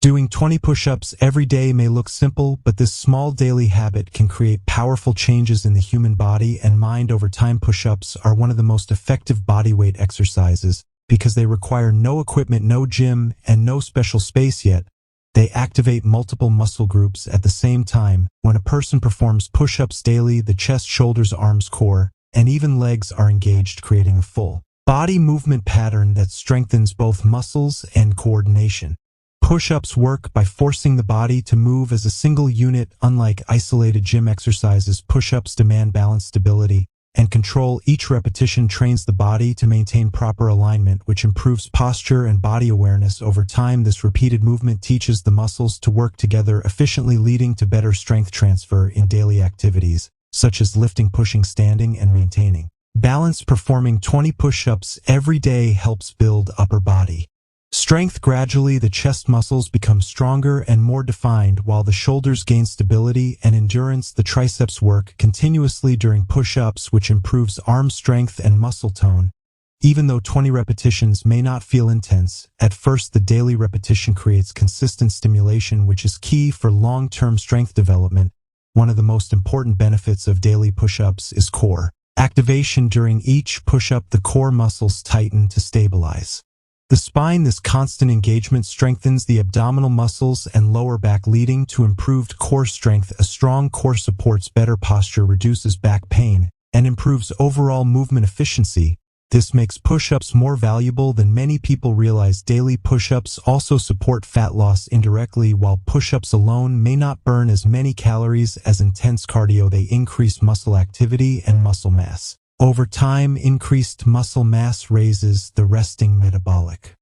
Doing 20 push-ups every day may look simple, but this small daily habit can create powerful changes in the human body and mind over time. Push-ups are one of the most effective bodyweight exercises because they require no equipment, no gym, and no special space yet. They activate multiple muscle groups at the same time. When a person performs push-ups daily, the chest, shoulders, arms, core, and even legs are engaged, creating a full body movement pattern that strengthens both muscles and coordination. Push-ups work by forcing the body to move as a single unit. Unlike isolated gym exercises, push-ups demand balance, stability, and control. Each repetition trains the body to maintain proper alignment, which improves posture and body awareness over time. This repeated movement teaches the muscles to work together efficiently, leading to better strength transfer in daily activities, such as lifting, pushing, standing, and maintaining balance. Performing 20 push-ups every day helps build upper body strength. Gradually, the chest muscles become stronger and more defined, while the shoulders gain stability and endurance. The triceps work continuously during push-ups, which improves arm strength and muscle tone. Even though 20 repetitions may not feel intense at first, the daily repetition creates consistent stimulation, which is key for long-term strength development. One of the most important benefits of daily push-ups is core activation. During each push-up, the core muscles tighten to stabilize the spine. This constant engagement strengthens the abdominal muscles and lower back, leading to improved core strength. A strong core supports better posture, reduces back pain, and improves overall movement efficiency. This makes push-ups more valuable than many people realize. Daily push-ups also support fat loss indirectly. While push-ups alone may not burn as many calories as intense cardio, they increase muscle activity and muscle mass. Over time, increased muscle mass raises the resting metabolic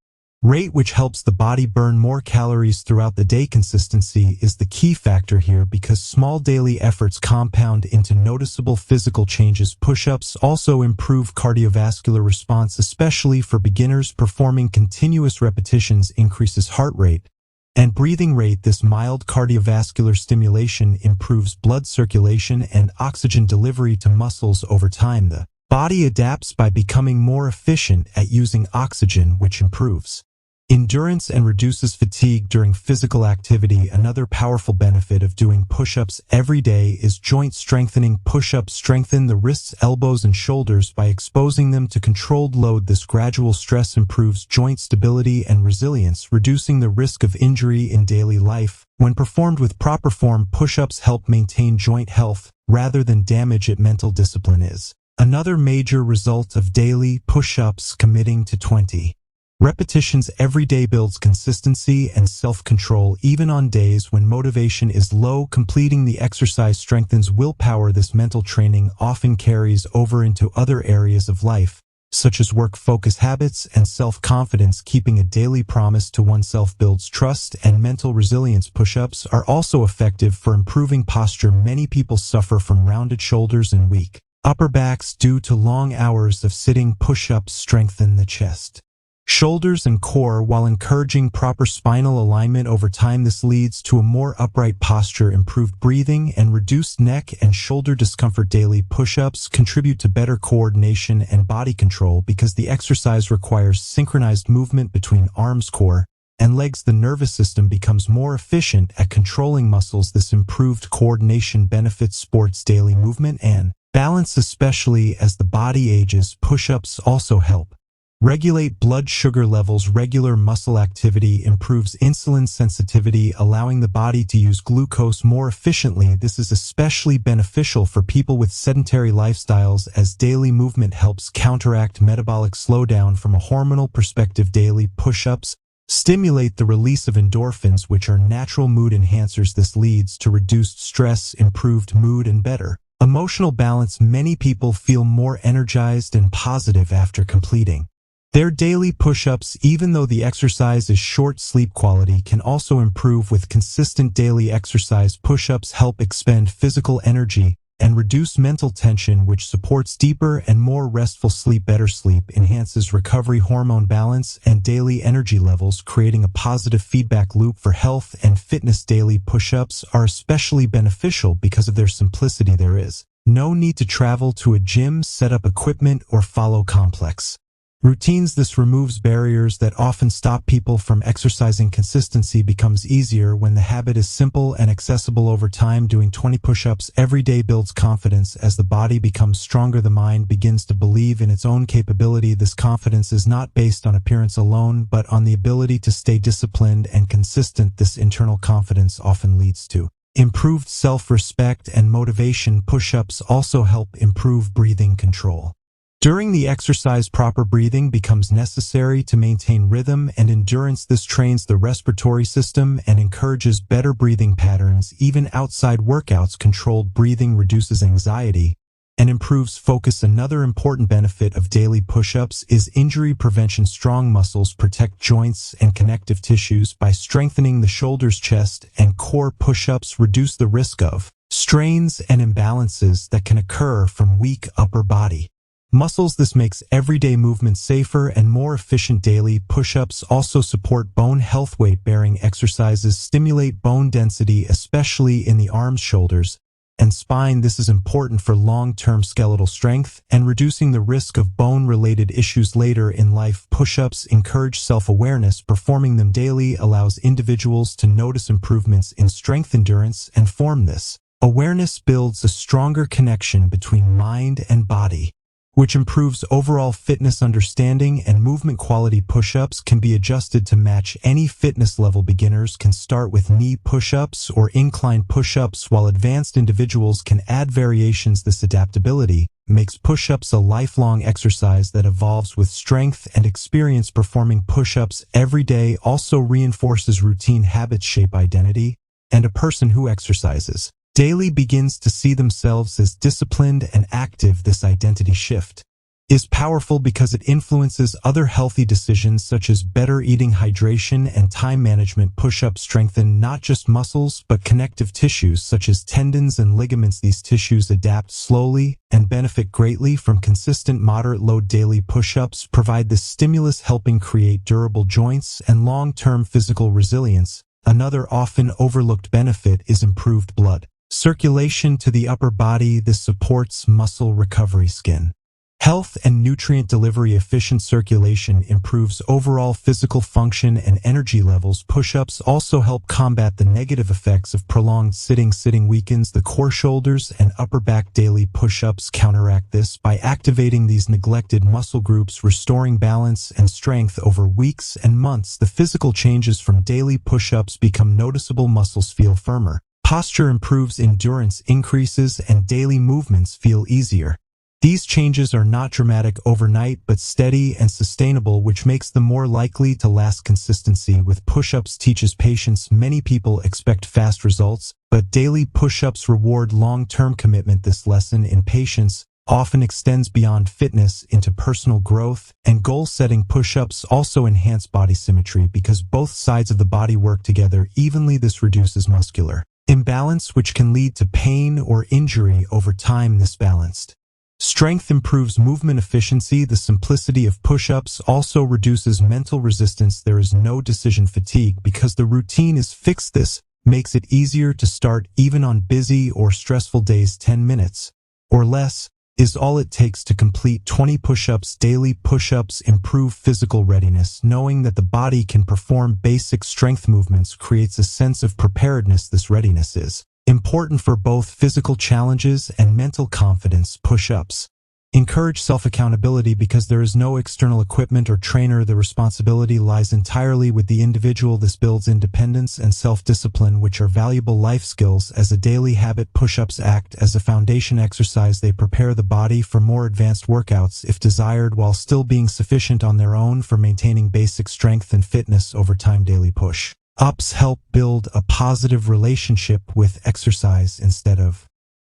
rate, which helps the body burn more calories throughout the day. Consistency is the key factor here because small daily efforts compound into noticeable physical changes. Push-ups also improve cardiovascular response, especially for beginners. Performing continuous repetitions increases heart rate and breathing rate. This mild cardiovascular stimulation improves blood circulation and oxygen delivery to muscles. Over time, the body adapts by becoming more efficient at using oxygen, which improves endurance and reduces fatigue during physical activity. Another powerful benefit of doing push-ups every day is joint strengthening. Push-ups strengthen the wrists, elbows, and shoulders by exposing them to controlled load. This gradual stress improves joint stability and resilience, reducing the risk of injury in daily life. When performed with proper form, push-ups help maintain joint health rather than damage it. Mental discipline is another major result of daily push-ups. Committing to 20 repetitions every day builds consistency and self-control. Even on days when motivation is low, completing the exercise strengthens willpower. This mental training often carries over into other areas of life, such as work, focus, habits, and self-confidence. Keeping a daily promise to oneself builds trust and mental resilience. Push-ups are also effective for improving posture. Many people suffer from rounded shoulders and weak upper backs due to long hours of sitting. Push-ups strengthen the chest, shoulders, and core while encouraging proper spinal alignment. Over time, this leads to a more upright posture, improved breathing, and reduced neck and shoulder discomfort. Daily push-ups contribute to better coordination and body control because the exercise requires synchronized movement between arms, core, and legs. The nervous system becomes more efficient at controlling muscles. This improved coordination benefits sports, daily movement, and balance, especially as the body ages. Push-ups also help regulate blood sugar levels. Regular muscle activity improves insulin sensitivity, allowing the body to use glucose more efficiently. This is especially beneficial for people with sedentary lifestyles, as daily movement helps counteract metabolic slowdown. From a hormonal perspective, daily push-ups stimulate the release of endorphins, which are natural mood enhancers. This leads to reduced stress, improved mood, and better emotional balance. Many people feel more energized and positive after completing their daily push-ups. Even though the exercise is short, sleep quality can also improve with consistent daily exercise. Push-ups help expend physical energy and reduce mental tension, which supports deeper and more restful sleep. Better sleep enhances recovery, hormone balance, and daily energy levels, creating a positive feedback loop for health and fitness. Daily push-ups are especially beneficial because of their simplicity. There is no need to travel to a gym, set up equipment, or follow complex Routines. This removes barriers that often stop people from exercising. Consistency becomes easier when the habit is simple and accessible. Over time, doing 20 push-ups every day builds confidence. As the body becomes stronger, the mind begins to believe in its own capability. This confidence is not based on appearance alone, but on the ability to stay disciplined and consistent. This internal confidence often leads to improved self-respect and motivation. Push-ups also help improve breathing control. During the exercise, proper breathing becomes necessary to maintain rhythm and endurance. This trains the respiratory system and encourages better breathing patterns. Even outside workouts, controlled breathing reduces anxiety and improves focus. Another important benefit of daily push-ups is injury prevention. Strong muscles protect joints and connective tissues. By strengthening the shoulders, chest, and core, push-ups reduce the risk of strains and imbalances that can occur from weak upper body muscles. This makes everyday movement safer and more efficient. Daily push-ups also support bone health. Weight-bearing exercises stimulate bone density, especially in the arms, shoulders, and spine. This is important for long-term skeletal strength and reducing the risk of bone-related issues later in life. Push-ups encourage self-awareness. Performing them daily allows individuals to notice improvements in strength, endurance, and form. This awareness builds a stronger connection between mind and body, which improves overall fitness. Understanding and movement quality. Push-ups can be adjusted to match any fitness level. Beginners can start with knee push-ups or incline push-ups, while advanced individuals can add variations. This adaptability makes push-ups a lifelong exercise that evolves with strength and experience. Performing push-ups every day also reinforces routine. Habits shape identity, and a person who exercises daily begins to see themselves as disciplined and active. This identity shift is powerful because it influences other healthy decisions such as better eating, hydration, and time management. Push-ups strengthen not just muscles but connective tissues such as tendons and ligaments. These tissues adapt slowly and benefit greatly from consistent moderate load. Daily push-ups provide this stimulus, helping create durable joints and long-term physical resilience. Another often overlooked benefit is improved blood circulation to the upper body. This supports muscle recovery, skin health, and nutrient delivery. Efficient circulation improves overall physical function and energy levels. Push-ups also help combat the negative effects of prolonged sitting. Sitting weakens the core, shoulders, and upper back. Daily push-ups counteract this by activating these neglected muscle groups, restoring balance and strength over weeks and months. The physical changes from daily push-ups become noticeable. Muscles feel firmer, posture improves, endurance increases, and daily movements feel easier. These changes are not dramatic overnight, but steady and sustainable, which makes them more likely to last. Consistency with push-ups teaches patience. Many people expect fast results, but daily push-ups reward long-term commitment. This lesson in patience often extends beyond fitness into personal growth and goal-setting. Push-ups also enhance body symmetry because both sides of the body work together evenly. This reduces muscular imbalance, which can lead to pain or injury over time. This balanced strength improves movement efficiency. The simplicity of push-ups also reduces mental resistance. There is no decision fatigue because the routine is fixed. This makes it easier to start even on busy or stressful days. 10 minutes or less is all it takes to complete 20 push-ups daily. Push-ups improve physical readiness. Knowing that the body can perform basic strength movements creates a sense of preparedness. This readiness is important for both physical challenges and mental confidence. Push-ups encourage self-accountability because there is no external equipment or trainer. The responsibility lies entirely with the individual. This builds independence and self-discipline, which are valuable life skills. As a daily habit, push-ups act as a foundation exercise. They prepare the body for more advanced workouts if desired, while still being sufficient on their own for maintaining basic strength and fitness over time. Daily push-ups help build a positive relationship with exercise. Instead of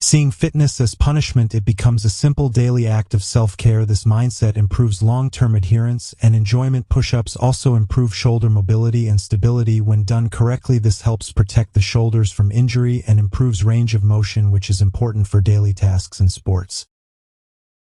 seeing fitness as punishment, it becomes a simple daily act of self-care. This mindset improves long-term adherence and enjoyment. Push-ups also improve shoulder mobility and stability when done correctly. This helps protect the shoulders from injury and improves range of motion, which is important for daily tasks and sports.